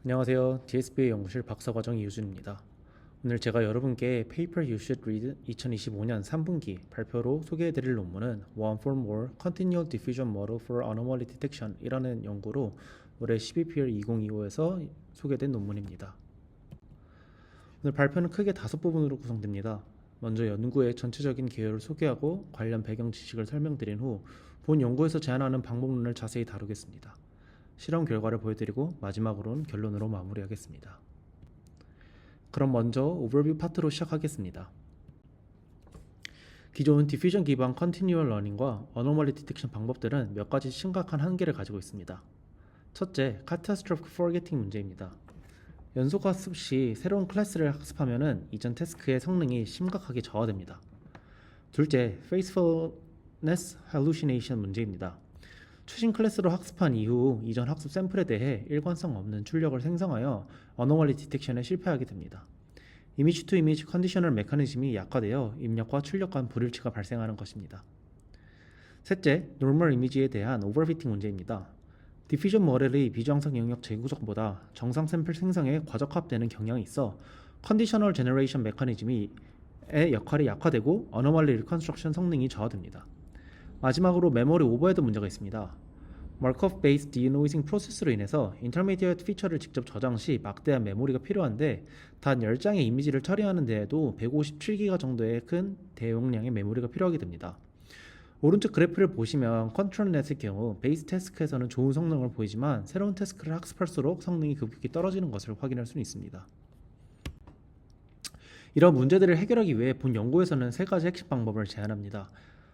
안녕하세요. DSBA 연구실 박사과정 이우준입니다. 오늘 제가 여러분께 Paper You Should Read 2025년 3분기 발표로 소개해드릴 논문은 One for More Continual Diffusion Model for Anomaly Detection 이라는 연구로 올해 12PL 2025에서 소개된 논문입니다. 오늘 발표는 크게 5부분으로 구성됩니다. 먼저 연구의 전체적인 개요를 소개하고 관련 배경 지식을 설명드린 후 본 연구에서 제안하는 방법론을 자세히 다루겠습니다. 실험 결과를 보여드리고 마지막으로는 결론으로 마무리하겠습니다. 그럼 먼저 오버뷰 파트로 시작하겠습니다. 기존 디퓨전 기반 컨티뉴얼 러닝과 어노멀리 디텍션 방법들은 몇 가지 심각한 한계를 가지고 있습니다. 첫째, 카타스트로픽 포게팅 문제입니다. 연속 학습 시 새로운 클래스를 학습하면 이전 태스크의 성능이 심각하게 저하됩니다. 둘째, faithfulness hallucination 문제입니다. 최신 클래스로 학습한 이후 이전 학습 샘플에 대해 일관성 없는 출력을 생성하여 어노멀리 디텍션에 실패하게 됩니다. 이미지 투 이미지 컨디셔널 메커니즘이 약화되어 입력과 출력 간 불일치가 발생하는 것입니다. 셋째, 노멀 이미지에 대한 오버피팅 문제입니다. 디퓨전 모델의 비정상 영역 재구성보다 정상 샘플 생성에 과적합되는 경향이 있어 컨디셔널 제너레이션 메커니즘의 역할이 약화되고 어노멀리 리컨스트럭션 성능이 저하됩니다. 마지막으로 메모리 오버헤드 문제가 있습니다. 마르코프 베이스 디노이징 프로세스로 인해서 인터미디어트 피처를 직접 저장 시 막대한 메모리가 필요한데 단 10장의 이미지를 처리하는 데에도 157기가 정도의 큰 대용량의 메모리가 필요하게 됩니다. 오른쪽 그래프를 보시면 컨트롤 넷의 경우 베이스 태스크에서는 좋은 성능을 보이지만 새로운 태스크를 학습할수록 성능이 급격히 떨어지는 것을 확인할 수 있습니다. 이런 문제들을 해결하기 위해 본 연구에서는 3가지 핵심 방법을 제안합니다.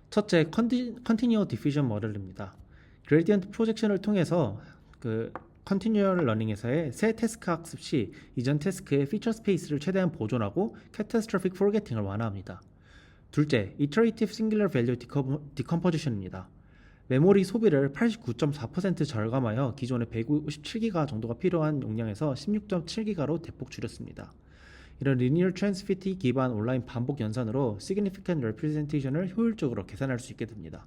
첫째, 컨티뉴어 디퓨전 모델입니다. 그레디언트 프로젝션을 통해서 컨티뉴얼 러닝에서의 새 태스크 학습 시 이전 태스크의 피처 스페이스를 최대한 보존하고 캐타스트로픽 포게팅을 완화합니다. 둘째, Iterative Singular Value Decomposition입니다. 메모리 소비를 89.4% 절감하여 기존의 157기가 정도가 필요한 용량에서 16.7기가로 대폭 줄였습니다. 이런 리니어 트랜스피티 기반 온라인 반복 연산으로 Significant Representation을 효율적으로 계산할 수 있게 됩니다.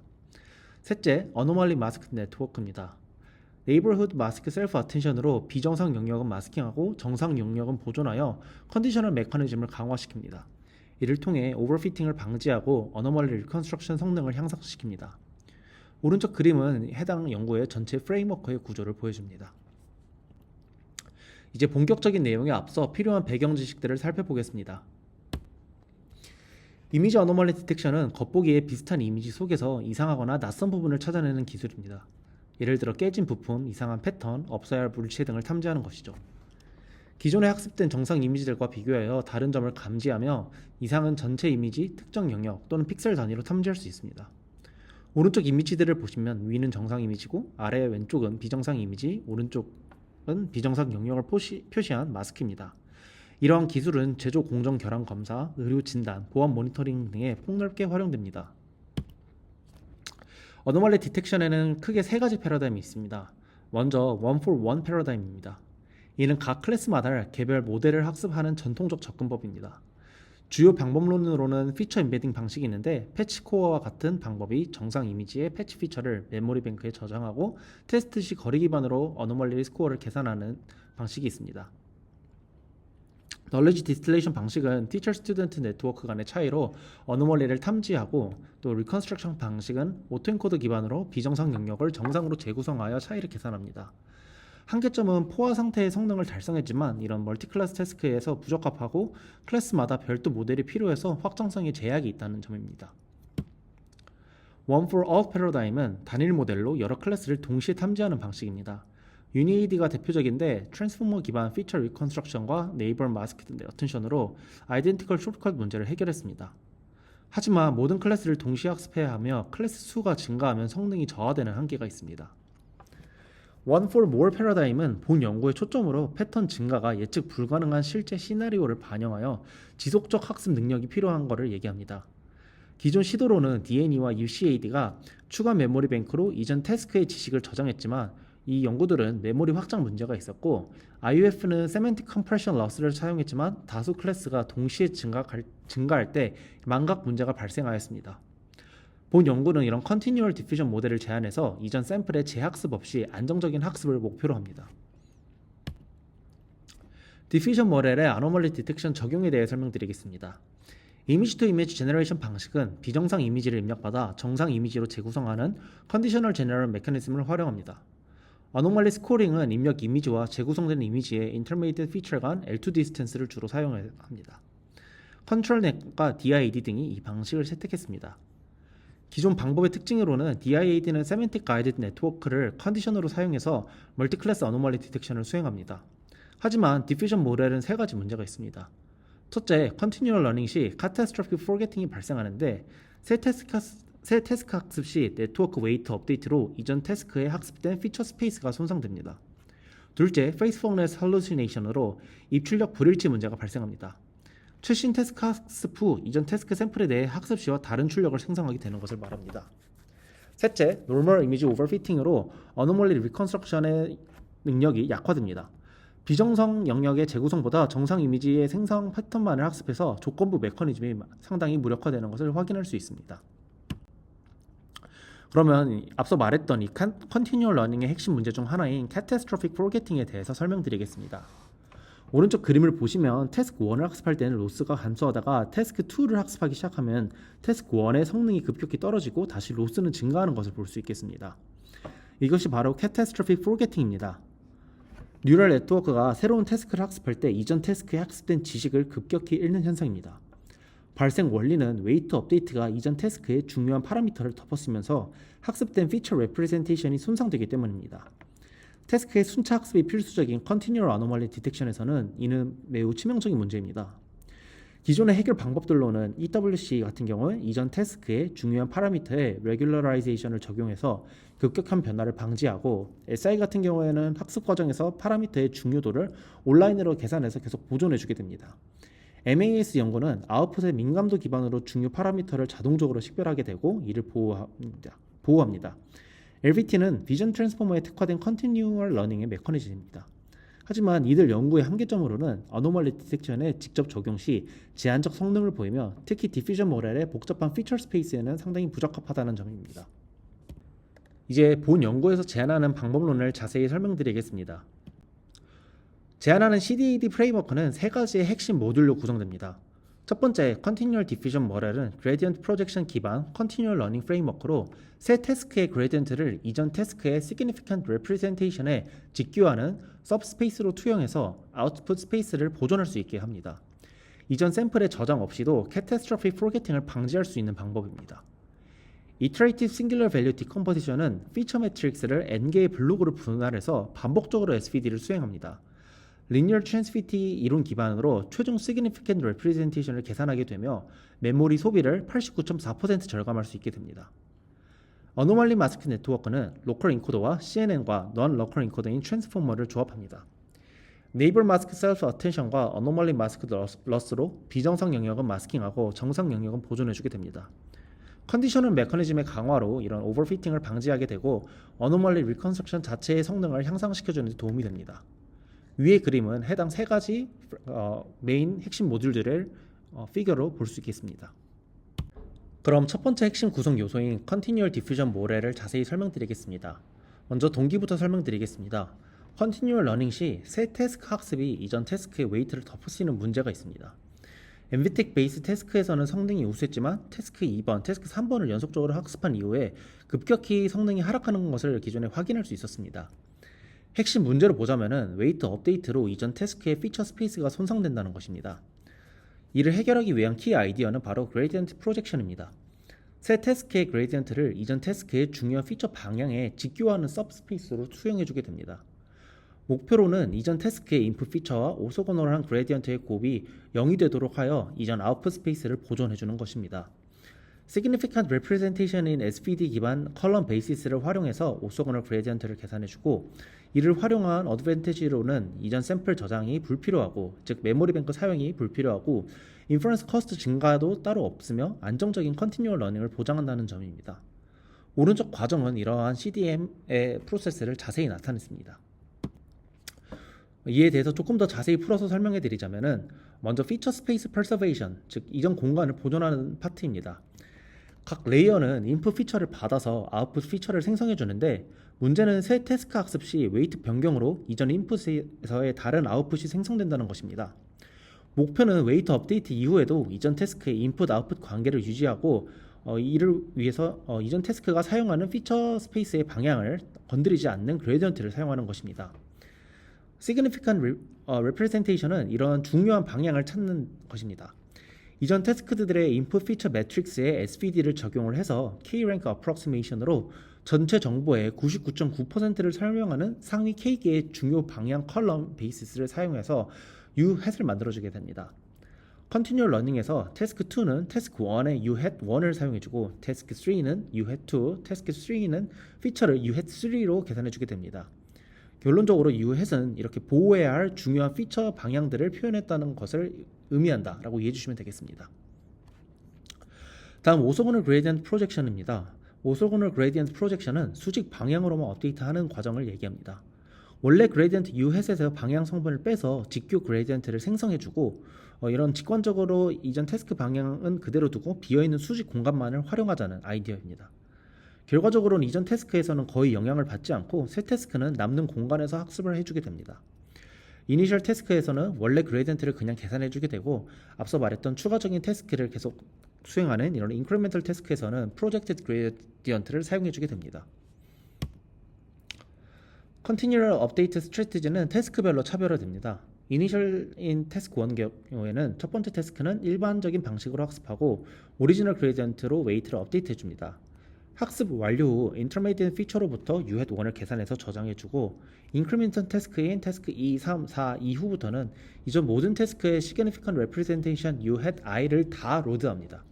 셋째, 어노멀리 마스크 네트워크입니다. 네이버후드 마스크 셀프 어텐션으로 비정상 영역은 마스킹하고 정상 영역은 보존하여 컨디셔널 메커니즘을 강화시킵니다. 이를 통해 오버피팅을 방지하고 어노멀리 리컨스트럭션 성능을 향상시킵니다. 오른쪽 그림은 해당 연구의 전체 프레임워크의 구조를 보여줍니다. 이제 본격적인 내용에 앞서 필요한 배경 지식들을 살펴보겠습니다. 이미지 어노멀리 디텍션은 겉보기에 비슷한 이미지 속에서 이상하거나 낯선 부분을 찾아내는 기술입니다. 예를 들어 깨진 부품, 이상한 패턴, 없어야 할 물체 등을 탐지하는 것이죠. 기존에 학습된 정상 이미지들과 비교하여 다른 점을 감지하며 이상은 전체 이미지, 특정 영역 또는 픽셀 단위로 탐지할 수 있습니다. 오른쪽 이미지들을 보시면 위는 정상 이미지고 아래 왼쪽은 비정상 이미지, 오른쪽은 비정상 영역을 표시한 마스크입니다. 이러한 기술은 제조 공정 결함 검사, 의료 진단, 보안 모니터링 등에 폭넓게 활용됩니다. 어노멀리 디텍션에는 크게 3가지 패러다임이 있습니다. 먼저 One for One 패러다임입니다. 이는 각 클래스마다 개별 모델을 학습하는 전통적 접근법입니다. 주요 방법론으로는 피처 임베딩 방식이 있는데 패치 코어와 같은 방법이 정상 이미지의 패치 피처를 메모리 뱅크에 저장하고 테스트 시 거리 기반으로 어노멀리 스코어를 계산하는 방식이 있습니다. 널리지 디스틸레이션 방식은 티처 스튜던트 네트워크 간의 차이로 어노멀리를 탐지하고 또 리컨스트럭션 방식은 오토엔코더 기반으로 비정상 영역을 정상으로 재구성하여 차이를 계산합니다. 한계점은 포화 상태의 성능을 달성했지만 이런 멀티클래스 태스크에서 부적합하고 클래스마다 별도 모델이 필요해서 확장성에 제약이 있다는 점입니다. One for All 패러다임은 단일 모델로 여러 클래스를 동시에 탐지하는 방식입니다. 유니AD가 대표적인데 트랜스포머 기반 피처 리컨스트럭션과 네이버 마스크 어텐션으로 아이덴티컬 숏컷 문제를 해결했습니다. 하지만 모든 클래스를 동시에 학습해야 하며 클래스 수가 증가하면 성능이 저하되는 한계가 있습니다. One for More 패러다임은 본 연구의 초점으로 패턴 증가가 예측 불가능한 실제 시나리오를 반영하여 지속적 학습 능력이 필요한 것을 얘기합니다. 기존 시도로는 DNE와 UCAD가 추가 메모리 뱅크로 이전 태스크의 지식을 저장했지만 이 연구들은 메모리 확장 문제가 있었고 IUF는 세멘틱 컴프레션 러스를 사용했지만 다수 클래스가 동시에 증가할 때 망각 문제가 발생하였습니다. 본 연구는 이런 컨티뉴얼 디퓨전 모델을 제안해서 이전 샘플의 재학습 없이 안정적인 학습을 목표로 합니다. 디퓨전 모델의 아노멀리 디텍션 적용에 대해 설명드리겠습니다. 이미지 투 이미지 제너레이션 방식은 비정상 이미지를 입력받아 정상 이미지로 재구성하는 컨디셔널 제너럴 메커니즘을 활용합니다. 아노멀리 스코링은 입력 이미지와 재구성된 이미지의 인터미디엇 피처 간 L2 디스턴스를 주로 사용합니다. 컨트롤 넷과 DIAD 등이 이 방식을 채택했습니다. 기존 방법의 특징으로는 DIAD는 세멘틱 가이드 네트워크를 컨디션으로 사용해서 멀티클래스 아노멀리 디텍션을 수행합니다. 하지만 디퓨전 모델은 세 가지 문제가 있습니다. 첫째, 컨티뉴얼 러닝 시 카타스트로픽 포겟팅이 발생하는데 새 태스크 학습 시 네트워크 웨이트 업데이트로 이전 태스크에 학습된 피처 스페이스가 손상됩니다. 둘째, 페이스풀네스 할루시네이션으로 입출력 불일치 문제가 발생합니다. 최신 태스크 학습 후 이전 태스크 샘플에 대해 학습 시와 다른 출력을 생성하게 되는 것을 말합니다. 셋째, 노멀 이미지 오버피팅으로 어노멀리 리컨스트럭션의 능력이 약화됩니다. 비정상 영역의 재구성보다 정상 이미지의 생성 패턴만을 학습해서 조건부 메커니즘이 상당히 무력화되는 것을 확인할 수 있습니다. 그러면 앞서 말했던 이 컨티뉴얼 러닝의 핵심 문제 중 하나인 캐타스트로픽 포겟팅에 대해서 설명드리겠습니다. 오른쪽 그림을 보시면 태스크 1을 학습할 때는 로스가 감소하다가 태스크 2를 학습하기 시작하면 태스크 1의 성능이 급격히 떨어지고 다시 로스는 증가하는 것을 볼 수 있겠습니다. 이것이 바로 캐타스트로픽 포겟팅입니다. 뉴럴 네트워크가 새로운 태스크를 학습할 때 이전 태스크에 학습된 지식을 급격히 잃는 현상입니다. 발생 원리는 웨이트 업데이트가 이전 태스크의 중요한 파라미터를 덮어쓰면서 학습된 피처 레프레젠테이션이 손상되기 때문입니다. 태스크의 순차 학습이 필수적인 컨티뉴얼 아노멀리 디텍션에서는 이는 매우 치명적인 문제입니다. 기존의 해결 방법들로는 EWC 같은 경우는 이전 태스크의 중요한 파라미터에 레귤러라이제이션을 적용해서 급격한 변화를 방지하고 SI 같은 경우에는 학습 과정에서 파라미터의 중요도를 온라인으로 계산해서 계속 보존해주게 됩니다. MAS 연구는 아웃풋의 민감도 기반으로 중요 파라미터를 자동적으로 식별하게 되고 이를 보호합니다. LVT는 비전 트랜스포머에 특화된 컨티뉴얼 러닝의 메커니즘입니다. 하지만 이들 연구의 한계점으로는 어노멀리 디텍션의 직접 적용 시 제한적 성능을 보이며 특히 디퓨전 모델의 복잡한 피처 스페이스에는 상당히 부적합하다는 점입니다. 이제 본 연구에서 제안하는 방법론을 자세히 설명드리겠습니다. 제안하는 CDAD 프레임워크는 세 가지의 핵심 모듈로 구성됩니다. 첫 번째, Continual Diffusion 모델은 Gradient Projection 기반 Continual Learning 프레임워크로 새 태스크의 그레디언트를 이전 태스크의 Significant Representation에 직교하는 subspace로 투영해서 아웃풋 스페이스를 보존할 수 있게 합니다. 이전 샘플의 저장 없이도 Catastrophic Forgetting을 방지할 수 있는 방법입니다. Iterative Singular Value Decomposition은 피처 매트릭스를 n개의 블록으로 분할해서 반복적으로 SVD를 수행합니다. Linear Transitivity 이론 기반으로 최종 Significant Representation을 계산하게 되며 메모리 소비를 89.4% 절감할 수 있게 됩니다. Anomaly Mask 네트워크는 로컬 인코더와 CNN과 Non-Local 인코더인 트랜스포머를 조합합니다. Neighbor Mask Self Attention과 Anomaly Mask Loss로 비정상 영역은 마스킹하고 정상 영역은 보존해주게 됩니다. 컨디셔널 메커니즘의 강화로 이런 오버피팅을 방지하게 되고 Anomaly Reconstruction 자체의 성능을 향상시켜주는 데 도움이 됩니다. 위의 그림은 해당 세 가지 메인 핵심 모듈들을 피겨로 볼 수 있겠습니다. 그럼 첫 번째 핵심 구성 요소인 Continual Diffusion 모델을 자세히 설명드리겠습니다. 먼저 동기부터 설명드리겠습니다. Continual Learning 시 새 태스크 학습이 이전 태스크의 웨이트를 덮어쓰는 문제가 있습니다. MVTech 베이스 태스크에서는 성능이 우수했지만 태스크 2번, 태스크 3번을 연속적으로 학습한 이후에 급격히 성능이 하락하는 것을 기존에 확인할 수 있었습니다. 핵심 문제로 보자면은 웨이트 업데이트로 이전 태스크의 피처 스페이스가 손상된다는 것입니다. 이를 해결하기 위한 키 아이디어는 바로 그레디언트 프로젝션입니다. 새 태스크의 그레디언트를 이전 태스크의 중요한 피처 방향에 직교하는 서브스페이스로 투영해주게 됩니다. 목표로는 이전 태스크의 인풋 피처와 오소고널한 그레디언트의 곱이 0이 되도록 하여 이전 아웃풋 스페이스를 보존해주는 것입니다. Significant Representation인 SVD 기반 컬럼 베이시스를 활용해서 오소고널 그레디언트를 계산해주고 이를 활용한 어드밴티지로는 이전 샘플 저장이 불필요하고 즉 메모리 뱅크 사용이 불필요하고 인퍼런스 커스트 증가도 따로 없으며 안정적인 컨티뉴얼 러닝을 보장한다는 점입니다. 오른쪽 과정은 이러한 CDM의 프로세스를 자세히 나타냈습니다. 이에 대해서 조금 더 자세히 풀어서 설명해 드리자면은 먼저 피처 스페이스 퍼서베이션 즉 이전 공간을 보존하는 파트입니다. 각 레이어는 인풋 피처를 받아서 아웃풋 피처를 생성해 주는데 문제는 새 태스크 학습 시 웨이트 변경으로 이전 인풋에서의 다른 아웃풋이 생성된다는 것입니다. 목표는 웨이트 업데이트 이후에도 이전 태스크의 인풋 아웃풋 관계를 유지하고 이를 위해서 이전 태스크가 사용하는 피처 스페이스의 방향을 건드리지 않는 그레디언트를 사용하는 것입니다. Significant Representation은 이런 중요한 방향을 찾는 것입니다. 이전 태스크들의 인풋 피처 매트릭스에 SVD를 적용을 해서 K-rank approximation으로 전체 정보의 99.9%를 설명하는 상위 K개의 중요 방향 컬럼 베이시스를 사용해서 U-hat을 만들어주게 됩니다. Continual Learning에서 태스크 2는 태스크 1의 U-hat1을 사용해주고 태스크 3는 U-hat2, 태스크 3는 피처를 U-hat3로 계산해주게 됩니다. 결론적으로 U-hat은 이렇게 보호해야 할 중요한 피처 방향들을 표현했다는 것을 의미한다 라고 이해해 주시면 되겠습니다. 다음 오소고널 그레디언트 프로젝션입니다. 오소고널 그레디언트 프로젝션은 수직 방향으로만 업데이트하는 과정을 얘기합니다. 원래 그레디언트 U-hat에서 방향 성분을 빼서 직교 그레디언트를 생성해주고 이런 직관적으로 이전 태스크 방향은 그대로 두고 비어있는 수직 공간만을 활용하자는 아이디어입니다. 결과적으로는 이전 태스크에서는 거의 영향을 받지 않고 새 태스크는 남는 공간에서 학습을 해주게 됩니다. 이니셜 태스크에서는 원래 그레디언트를 그냥 계산해주게 되고 앞서 말했던 추가적인 태스크를 계속 수행하는 이런 인크리멘털 태스크에서는 프로젝티드 그레디언트를 사용해주게 됩니다. 컨티뉴얼 업데이트 스트래티지는 태스크별로 차별화됩니다. 이니셜인 태스크 1 경우에는 첫 번째 태스크는 일반적인 방식으로 학습하고 오리지널 그레디언트로 웨이트를 업데이트 해줍니다. 학습 완료 후 인터미디엇 피처로부터 U-hat1을 계산해서 저장해주고 인크리멘털 태스크인 태스크 2, 3, 4 이후부터는 이전 모든 태스크의 Significant Representation U-hat-i를 다 로드합니다.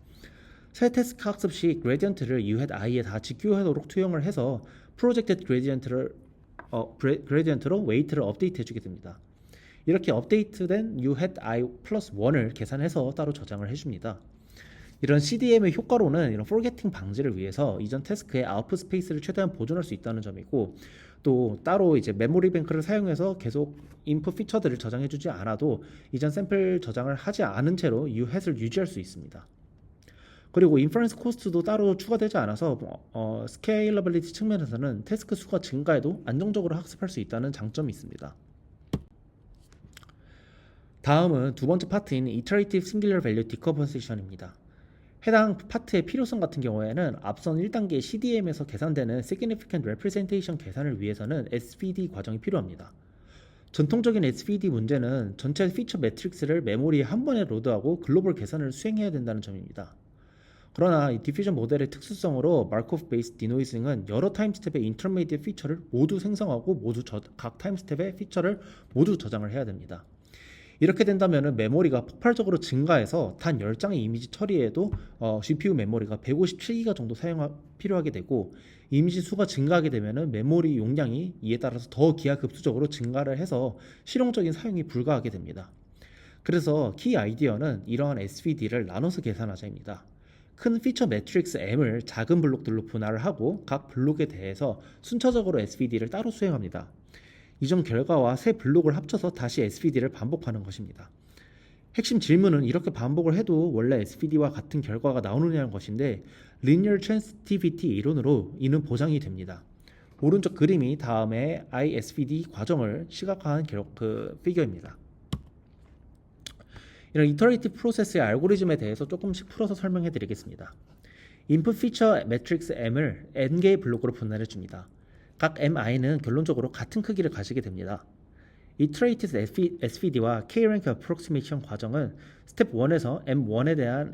새 태스크 학습 시 그레디언트를 U-hat-i에 다 직교하도록 투영을 해서 프로젝티드 그레디언트로 웨이트를 업데이트 해주게 됩니다. 이렇게 업데이트된 U-hat-i 플러스 1을 계산해서 따로 저장을 해줍니다. 이런 CDM의 효과로는 이런 forgetting 방지를 위해서 이전 태스크의 아웃풋 스페이스를 최대한 보존할 수 있다는 점이고 또 따로 이제 메모리 뱅크를 사용해서 계속 인풋 피처들을 저장해주지 않아도 이전 샘플 저장을 하지 않은 채로 U-hat을 유지할 수 있습니다. 그리고 인퍼런스 코스트도 따로 추가되지 않아서 스케일러빌리티 측면에서는 태스크 수가 증가해도 안정적으로 학습할 수 있다는 장점이 있습니다. 다음은 두 번째 파트인 Iterative Singular Value Decomposition입니다. 해당 파트의 필요성 같은 경우에는 앞선 1단계 CDM에서 계산되는 Significant Representation 계산을 위해서는 SVD 과정이 필요합니다. 전통적인 SVD 문제는 전체 피처 매트릭스를 메모리에 한 번에 로드하고 글로벌 계산을 수행해야 된다는 점입니다. 그러나 이 디퓨전 모델의 특수성으로 마르코프 베이스 디노이징은 여러 타임 스텝의 인터미디엇 피처를 모두 생성하고 각 타임 스텝의 피처를 모두 저장을 해야 됩니다. 이렇게 된다면 메모리가 폭발적으로 증가해서 단 10장의 이미지 처리에도 GPU 메모리가 157기가 정도 필요하게 되고 이미지 수가 증가하게 되면 메모리 용량이 이에 따라서 더 기하급수적으로 증가를 해서 실용적인 사용이 불가하게 됩니다. 그래서 키 아이디어는 이러한 SVD를 나눠서 계산하자입니다. 큰 피처 매트릭스 M을 작은 블록들로 분할을 하고 각 블록에 대해서 순차적으로 SVD를 따로 수행합니다. 이전 결과와 새 블록을 합쳐서 다시 SVD를 반복하는 것입니다. 핵심 질문은 이렇게 반복을 해도 원래 SVD와 같은 결과가 나오느냐는 것인데 Linear Transitivity 이론으로 이는 보장이 됩니다. 오른쪽 그림이 다음에 ISVD 과정을 시각화한 피겨입니다. 이런 이터레이티브 프로세스의 알고리즘에 대해서 조금씩 풀어서 설명해 드리겠습니다. 인풋 피처 매트릭스 M을 N개의 블록으로 분할해 줍니다. 각 MI는 결론적으로 같은 크기를 가지게 됩니다. Iterative SVD와 K-rank approximation 과정은 스텝 1에서 M1에 대한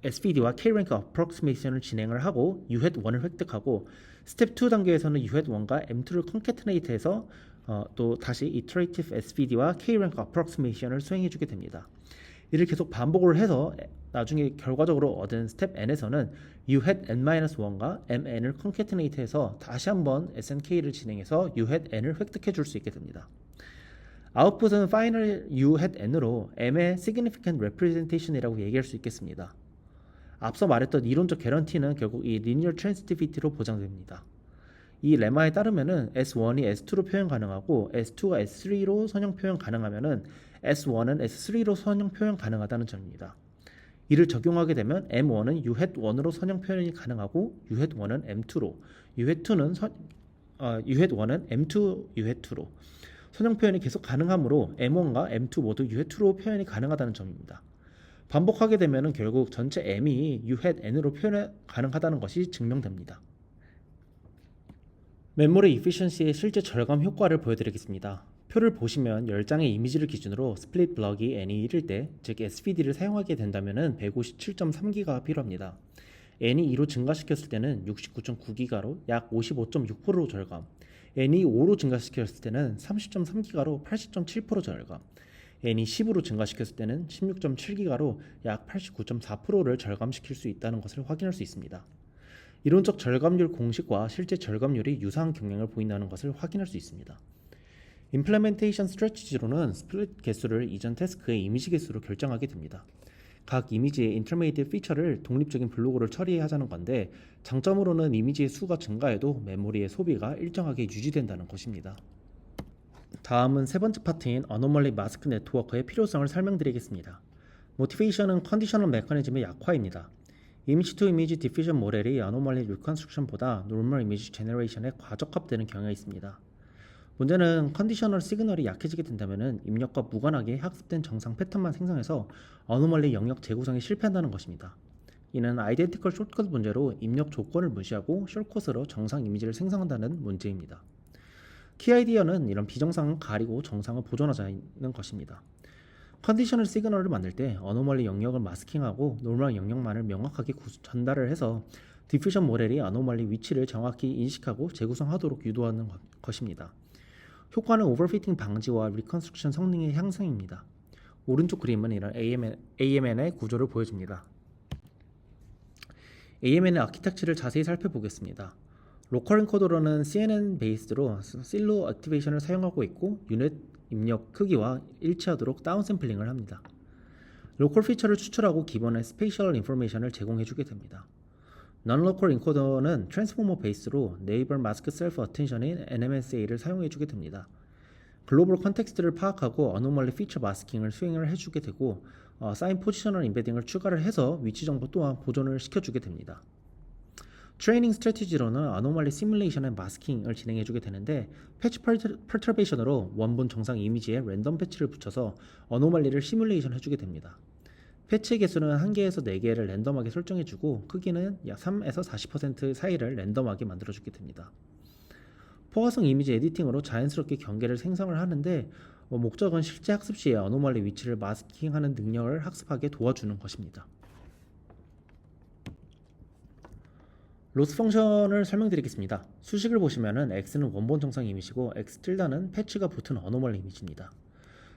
SVD와 K-rank approximation을 진행을 하고 U-hat1을 획득하고 스텝 2 단계에서는 U-hat1과 M2를 concatenate해서 또 다시 Iterative SVD와 K-rank approximation을 수행해주게 됩니다. 이를 계속 반복을 해서 나중에 결과적으로 얻은 스텝 n에서는 U-n-1과 mn을 concatenate해서 다시 한번 SNK를 진행해서 U-n을 획득해 줄 수 있게 됩니다. 아웃풋은 final U-n으로 m의 significant representation이라고 얘기할 수 있겠습니다. 앞서 말했던 이론적 개런티는 결국 이 linear transitivity로 보장됩니다. 이 레마에 따르면은 S1이 S2로 표현 가능하고 S2가 S3로 선형 표현 가능하면은 S1은 S3로 선형 표현 가능하다는 점입니다. 이를 적용하게 되면 M1은 U-1으로 선형 표현이 가능하고 U-1은 M2로, U-1은 M2 U-2로 선형 표현이 계속 가능하므로 M1과 M2 모두 U-2로 표현이 가능하다는 점입니다. 반복하게 되면 결국 전체 M이 U-N으로 표현 가능하다는 것이 증명됩니다. 메모리 이피션시의 실제 절감 효과를 보여드리겠습니다. 표를 보시면 10장의 이미지를 기준으로 스플릿 블럭이 n이 1일 때, 즉 SVD를 사용하게 된다면 157.3기가가 필요합니다. n이 2로 증가시켰을 때는 69.9기가로 약 55.6% 절감, n이 5로 증가시켰을 때는 30.3기가로 80.7% 절감, n이 10으로 증가시켰을 때는 16.7기가로 약 89.4%를 절감시킬 수 있다는 것을 확인할 수 있습니다. 이론적 절감률 공식과 실제 절감률이 유사한 경향을 보인다는 것을 확인할 수 있습니다. 임플레멘테이션 스트래티지로는 스플릿 개수를 이전 태스크의 이미지 개수로 결정하게 됩니다. 각 이미지의 인터미디엇 피처를 독립적인 블록으로 처리하자는 건데, 장점으로는 이미지의 수가 증가해도 메모리의 소비가 일정하게 유지된다는 것입니다. 다음은 세 번째 파트인 어노멀리 마스크 네트워크의 필요성을 설명드리겠습니다. 모티베이션은 컨디셔널 메커니즘의 약화입니다. 이미지 투 이미지 디퓨전 모델이 어노멀리 리컨스트럭션보다 노멀 이미지 제너레이션에 과적합되는 경향이 있습니다. 문제는 컨디셔널 시그널이 약해지게 된다면 입력과 무관하게 학습된 정상 패턴만 생성해서 어노멀리 영역 재구성에 실패한다는 것입니다. 이는 아이덴티컬 숏컷 문제로 입력 조건을 무시하고 숏컷으로 정상 이미지를 생성한다는 문제입니다. 키 아이디어는 이런 비정상을 가리고 정상을 보존하자는 것입니다. 컨디셔널 시그널을 만들 때 어노멀리 영역을 마스킹하고 노멀 영역만을 명확하게 전달을 해서 디퓨전 모델이 어노멀리 위치를 정확히 인식하고 재구성하도록 유도하는 것입니다. 효과는 오버피팅 방지와 리컨스트럭션 성능의 향상입니다. 오른쪽 그림은 이런 AMN의 구조를 보여줍니다. AMN의 아키텍처를 자세히 살펴보겠습니다. 로컬 엔코더로는 CNN 베이스로 실로 액티베이션을 사용하고 있고 유닛 입력 크기와 일치하도록 다운샘플링을 합니다. 로컬 피처를 추출하고 기본의 스페이셜 인포메이션을 제공해주게 됩니다. Non-local encoder는 트랜스포머 베이스로 네이버 마스크 셀프 어텐션인 NMSA를 사용해주게 됩니다. 글로벌 컨텍스트를 파악하고 어노멀리 피처 마스킹을 수행을 해주게 되고 사인 포지셔널 임베딩을 추가를 해서 위치 정보 또한 보존을 시켜주게 됩니다. 트레이닝 스트래티지로는 어노멀리 시뮬레이션의 마스킹을 진행해주게 되는데 패치 퍼터베이션으로 원본 정상 이미지에 랜덤 패치를 붙여서 어노멀리를 시뮬레이션 해주게 됩니다. 패치의 개수는 1개에서 4개를 랜덤하게 설정해주고 크기는 약 3에서 40% 사이를 랜덤하게 만들어주게 됩니다. 포화성 이미지 에디팅으로 자연스럽게 경계를 생성을 하는데 목적은 실제 학습 시에 어노멀리 위치를 마스킹하는 능력을 학습하게 도와주는 것입니다. 로스 펑션을 설명드리겠습니다. 수식을 보시면은 x는 원본 정상 이미지고 x tilda는 패치가 붙은 어노멀리 이미지입니다.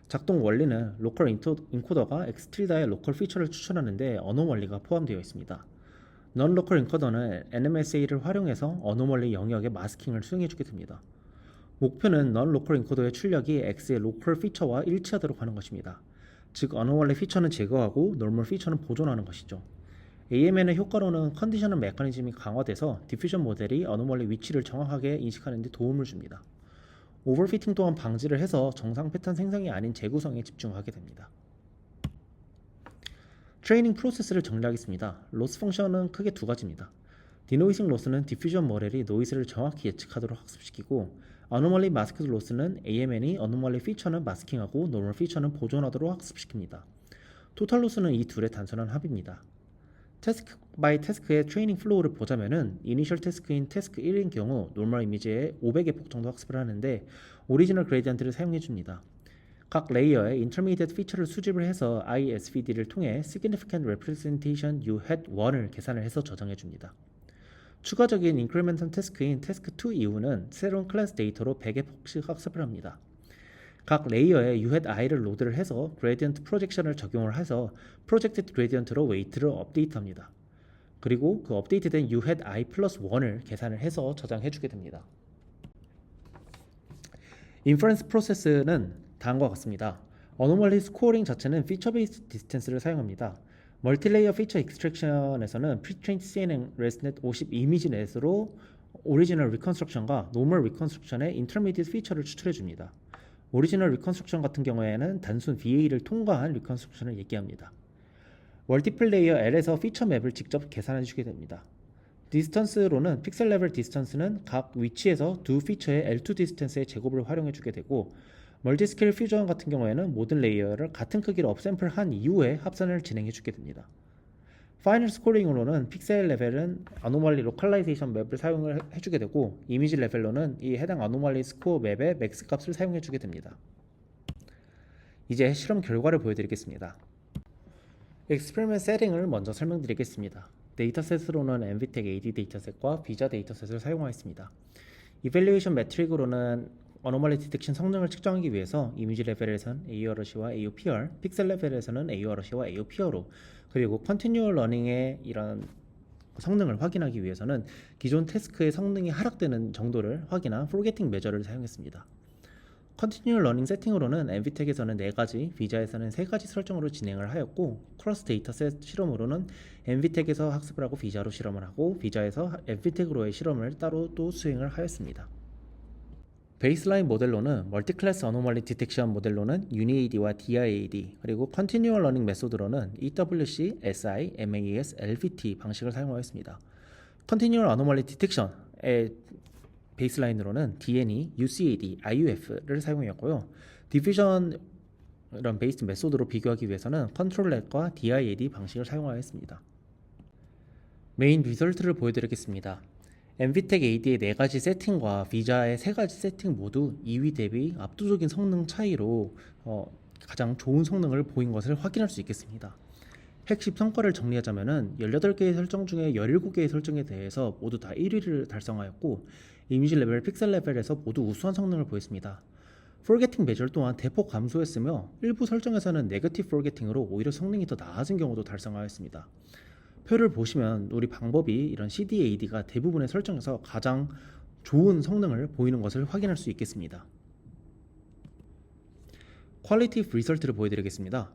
작동 원리는 로컬 인코더가 x tilda의 로컬 피처를 추출하는데 어노멀리가 포함되어 있습니다. non-local encoder는 NMSA를 활용해서 어노멀리 영역의 마스킹을 수행해주게 됩니다. 목표는 non-local encoder의 출력이 x의 로컬 피처와 일치하도록 하는 것입니다. 즉 어노멀리 피처는 제거하고 normal 피처는 보존하는 것이죠. AMN의 효과로는 컨디셔널 메커니즘이 강화돼서 디퓨전 모델이 어노멀리 위치를 정확하게 인식하는 데 도움을 줍니다. 오버피팅 또한 방지를 해서 정상 패턴 생성이 아닌 재구성에 집중하게 됩니다. 트레이닝 프로세스를 정리하겠습니다. 로스 펑션은 크게 두 가지입니다. 디노이싱 로스는 디퓨전 모델이 노이즈를 정확히 예측하도록 학습시키고 어노멀리 마스크 로스는 AMN이 어노멀리 피처는 마스킹하고 노멀 피처는 보존하도록 학습시킵니다. 토탈 로스는 이 둘의 단순한 합입니다. 태스크 바이 태스크의 트레이닝 플로우를 보자면은 이니셜 태스크인 태스크 1인 경우 노멀 이미지에 500의 폭 정도 학습을 하는데 오리지널 그레디언트를 사용해 줍니다. 각 레이어에 인터미디엇 피처를 수집을 해서 ISVD를 통해 Significant Representation U-1을 계산을 해서 저장해 줍니다. 추가적인 인크리멘탈 태스크인 태스크 2 이후는 새로운 클래스 데이터로 100의 폭씩 학습을 합니다. 각 레이어에 U-i를 로드를 해서 그레디언트 프로젝션을 적용을 해서 프로젝티드 그레디언트로 웨이트를 업데이트합니다. 그리고 그 업데이트된 U-i 플러스 1을 계산을 해서 저장해 주게 됩니다. 인퍼런스 프로세스는 다음과 같습니다. 어노멀리 스코어링 자체는 피처 베이스 디스턴스를 사용합니다. 멀티레이어 피처 익스트랙션에서는 프리트레인드 CNN ResNet 50 이미지 넷으로 오리지널 리컨스트럭션과 노멀 리컨스트럭션의 인터미디엇 피처를 추출해 줍니다. 오리지널 리컨스트럭션 같은 경우에는 단순 VA를 통과한 리컨스트럭션을 얘기합니다. 멀티플레이어 L에서 피처 맵을 직접 계산해 주게 됩니다. 디스턴스로는 픽셀 레벨 디스턴스는 각 위치에서 두 피처의 L2 디스턴스의 제곱을 활용해 주게 되고, 멀티스케일 퓨전 같은 경우에는 모든 레이어를 같은 크기로 업샘플한 이후에 합산을 진행해 주게 됩니다. 파이널 스코링으로는 픽셀 레벨은 아노멀리 로컬라이제이션 맵을 사용을 해주게 되고, 이미지 레벨로는 이 해당 아노멀리 스코어 맵의 맥스 값을 사용해 주게 됩니다. 이제 실험 결과를 보여드리겠습니다. 익스페리먼트 세팅을 먼저 설명드리겠습니다. 데이터셋으로는 엔비텍 AD 데이터셋과 비자 데이터셋을 사용하였습니다. 이밸류에이션 매트릭으로는 어노멀리 디텍션 성능을 측정하기 위해서 이미지 레벨에서는 AORC와 AOPR, 픽셀 레벨에서는 AORC와 AOPR로, 그리고 컨티뉴얼 러닝의 이런 성능을 확인하기 위해서는 기존 태스크의 성능이 하락되는 정도를 확인한 포르게팅 메저를 사용했습니다. 컨티뉴얼 러닝 세팅으로는 엔비텍에서는 4가지, 비자에서는 3가지 설정으로 진행을 하였고, 크로스 데이터셋 실험으로는 엔비텍에서 학습을 하고 비자로 실험을 하고, 비자에서 엔비텍으로의 실험을 따로 또 수행을 하였습니다. 베이스라인 모델로는 멀티 클래스 어노멀리 디텍션 모델로는 UniAD와 DIAD, 그리고 컨티뉴얼 러닝 메소드로는 EWC, SI, MAS, LVT 방식을 사용하였습니다. 컨티뉴얼 어노멀리 디텍션의 베이스라인으로는 DNE, UCAD, IUF를 사용하였고요. 디퓨전 이런 베이스 메소드로 비교하기 위해서는 컨트롤렛과 DIAD 방식을 사용하였습니다. 메인 리설트를 보여드리겠습니다. 엔비텍 AD의 4가지 세팅과 비자의 3가지 세팅 모두 2위 대비 압도적인 성능 차이로 가장 좋은 성능을 보인 것을 확인할 수 있겠습니다. 핵심 성과를 정리하자면 18개의 설정 중에 17개의 설정에 대해서 모두 다 1위를 달성하였고, 이미지 레벨, 픽셀 레벨에서 모두 우수한 성능을 보였습니다. 포르게팅 메저 또한 대폭 감소했으며 일부 설정에서는 네거티브 포르게팅으로 오히려 성능이 더 나아진 경우도 달성하였습니다. 표를 보시면 우리 방법이 이런 CDAD가 대부분의 설정에서 가장 좋은 성능을 보이는 것을 확인할 수 있겠습니다. 퀄리티 리설트를 보여드리겠습니다.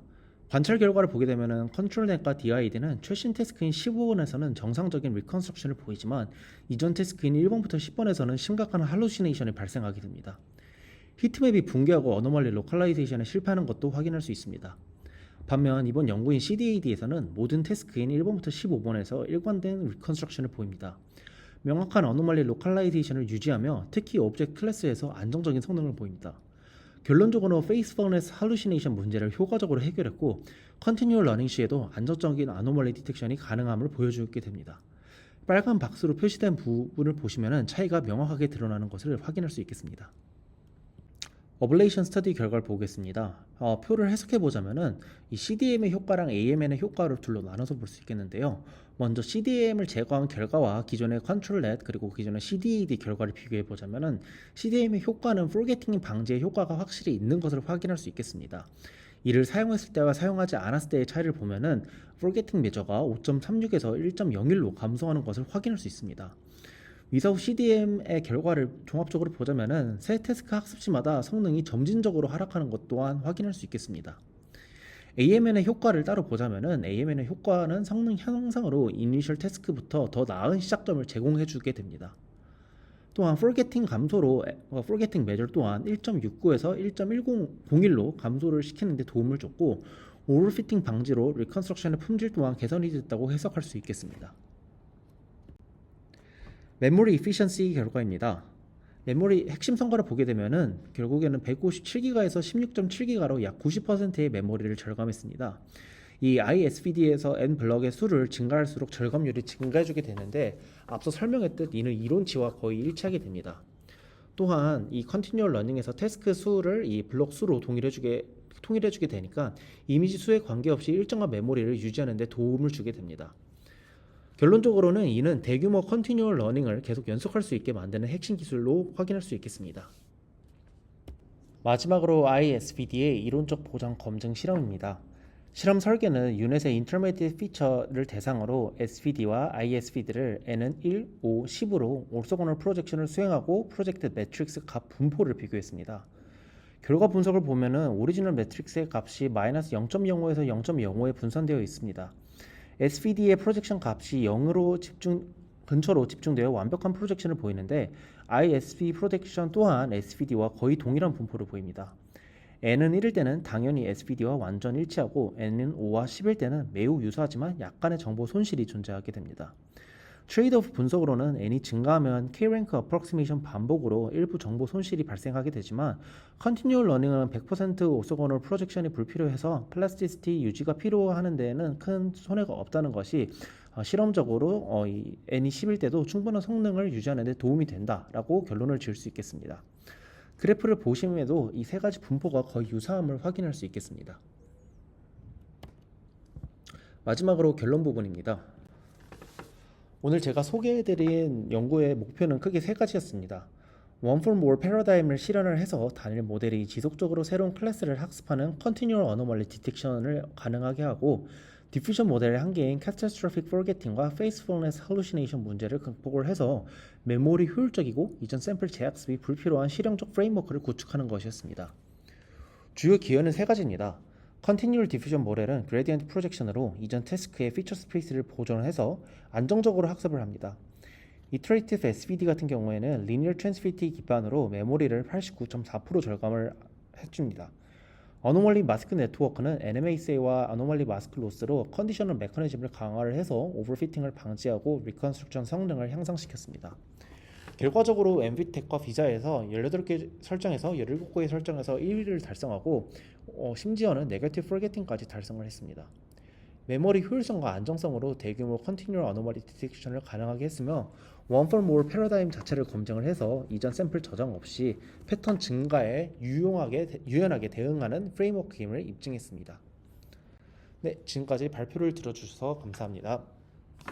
관찰 결과를 보게 되면 컨트롤넷과 DIAD는 최신 태스크인 15번에서는 정상적인 리컨스트럭션을 보이지만 이전 태스크인 1번부터 10번에서는 심각한 할루시네이션이 발생하게 됩니다. 히트맵이 붕괴하고 어노멀리 로컬라이제이션에 실패하는 것도 확인할 수 있습니다. 반면 이번 연구인 CDAD에서는 모든 태스크인 1번부터 15번에서 일관된 리컨스트럭션을 보입니다. 명확한 어노멀리 로컬라이제이션을 유지하며 특히 오브젝트 클래스에서 안정적인 성능을 보입니다. 결론적으로 페이스 퍼너스 할루시네이션 문제를 효과적으로 해결했고, 컨티뉴얼 러닝 시에도 안정적인 아노멀리 디텍션이 가능함을 보여주게 됩니다. 빨간 박스로 표시된 부분을 보시면 차이가 명확하게 드러나는 것을 확인할 수 있겠습니다. 어블레이션 스터디 결과를 보겠습니다. 표를 해석해 보자면은 이 CDM의 효과랑 AMN의 효과를 둘로 나눠서 볼 수 있겠는데요. 먼저 CDM을 제거한 결과와 기존의 컨트롤렛 그리고 기존의 CDAD 결과를 비교해 보자면은 CDM의 효과는 포르게팅 방지의 효과가 확실히 있는 것을 확인할 수 있겠습니다. 이를 사용했을 때와 사용하지 않았을 때의 차이를 보면은 포르게팅 메저가 5.36에서 1.01로 감소하는 것을 확인할 수 있습니다. 위사 후 CDM의 결과를 종합적으로 보자면은 새 태스크 학습 시마다 성능이 점진적으로 하락하는 것 또한 확인할 수 있겠습니다. AMN의 효과를 따로 보자면은 AMN의 효과는 성능 향상으로 이니셜 태스크부터 더 나은 시작점을 제공해 주게 됩니다. 또한 포르게팅 감소로 포르게팅 메저 또한 1.69에서 1.1001로 감소를 시키는 데 도움을 줬고, 오버피팅 방지로 리컨스트럭션의 품질 또한 개선이 됐다고 해석할 수 있겠습니다. 메모리 이피션시 결과입니다. 메모리 핵심 성과를 보게 되면은 결국에는 157기가에서 16.7기가로 약 90%의 메모리를 절감했습니다. 이 ISPD에서 N 블럭의 수를 증가할수록 절감률이 증가해주게 되는데, 앞서 설명했듯 이는 이론치와 거의 일치하게 됩니다. 또한 이 컨티뉴얼 러닝에서 태스크 수를 이 블록 수로 통일해주게 되니까 이미지 수에 관계없이 일정한 메모리를 유지하는 데 도움을 주게 됩니다. 결론적으로는 이는 대규모 컨티뉴얼 러닝을 계속 연속할 수 있게 만드는 핵심 기술로 확인할 수 있겠습니다. 마지막으로 ISPD의 이론적 보장 검증 실험입니다. 실험 설계는 유넷의 인터미디에이트 피처를 대상으로 SPD와 ISPD를 N은 1, 5, 10으로 orthogonal 프로젝션을 수행하고 프로젝트 매트릭스 값 분포를 비교했습니다. 결과 분석을 보면은 오리지널 매트릭스의 값이 -0.05에서 0.05에 분산되어 있습니다. SPD의 프로젝션 값이 0으로 근처로 집중되어 완벽한 프로젝션을 보이는데, ISP 프로젝션 또한 SPD와 거의 동일한 분포를 보입니다. n은 1일 때는 당연히 SVD와 완전 일치하고 n은 5와 10일 때는 매우 유사하지만 약간의 정보 손실이 존재하게 됩니다. 트레이드오프 분석으로는 n이 증가하면 K-랭크 어프록시메이션 반복으로 일부 정보 손실이 발생하게 되지만 컨티뉴얼 러닝은 100% 오소고널 프로젝션이 불필요해서 플라스티시티 유지가 필요하는 데에는 큰 손해가 없다는 것이 실험적으로 이 n이 10일 때도 충분한 성능을 유지하는 데 도움이 된다라고 결론을 지을 수 있겠습니다. 그래프를 보시면도 이 세 가지 분포가 거의 유사함을 확인할 수 있겠습니다. 마지막으로 결론 부분입니다. 오늘 제가 소개해드린 연구의 목표는 크게 세 가지였습니다. One for More 패러다임을 실현을 해서 단일 모델이 지속적으로 새로운 클래스를 학습하는 Continual Anomaly Detection을 가능하게 하고 디퓨전 모델의 한계인 Catastrophic Forgetting과 Faithfulness Hallucination 문제를 극복을 해서 메모리 효율적이고 이전 샘플 재학습이 불필요한 실용적 프레임워크를 구축하는 것이었습니다. 주요 기여는 세 가지입니다. Continual Diffusion 모델은 Gradient Projection으로 이전 태스크의 피처 스페이스를 보존해서 안정적으로 학습을 합니다. Iterative SVD 같은 경우에는 Linear Transivity 기반으로 메모리를 89.4% 절감을 해줍니다. Anomaly Mask Network는 NMAC와 Anomaly Mask Loss로 컨디셔널 메커니즘을 강화를 해서 오버피팅을 방지하고 리컨스트럭션 성능을 향상시켰습니다. 결과적으로 엔비텍과 비자에서 18개 설정에서 17개 설정에서 1위를 달성하고 심지어는 네거티브 포겟팅까지 달성을 했습니다. 메모리 효율성과 안정성으로 대규모 컨티뉴얼 어노멀리 디텍션을 가능하게 했으며 One for More 패러다임 자체를 검증을 해서 이전 샘플 저장 없이 패턴 증가에 유연하게 대응하는 프레임워크임을 입증했습니다. 네, 지금까지 발표를 들어주셔서 감사합니다.